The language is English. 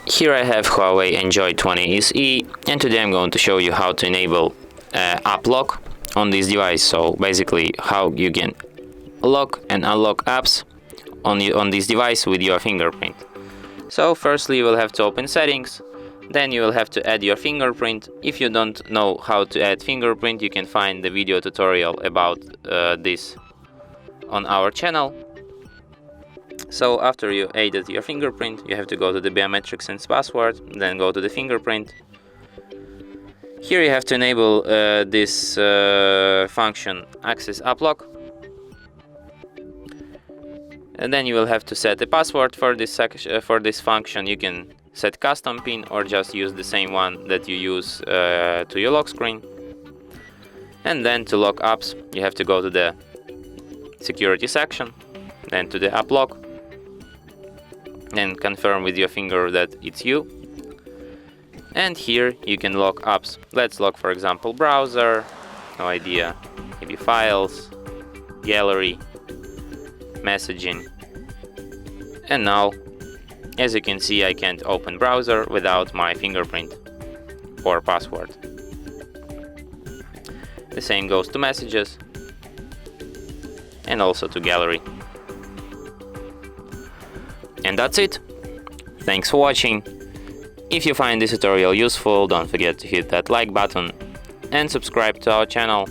Here I have HUAWEI Enjoy 20 SE, and today I'm going to show you how to enable app lock on this device. So basically how you can lock and unlock apps on this device with your fingerprint. So firstly you will have to open settings, then you will have to add your fingerprint. If you don't know how to add fingerprint, you can find the video tutorial about this on our channel. So after you added your fingerprint, you have to go to the biometrics and password, then go to the fingerprint. Here you have to enable this function access app lock, and then you will have to set a password for this function. You can set custom pin or just use the same one that you use to your lock screen. And then to lock apps, you have to go to the security section, then to the app lock, and confirm with your finger that it's you. And here you can lock apps. Let's lock, for example, browser, no idea, maybe files, gallery, messaging. And now, as you can see, I can't open browser without my fingerprint or password. The same goes to messages and also to gallery. And that's it. Thanks for watching. If you find this tutorial useful, don't forget to hit that like button and subscribe to our channel.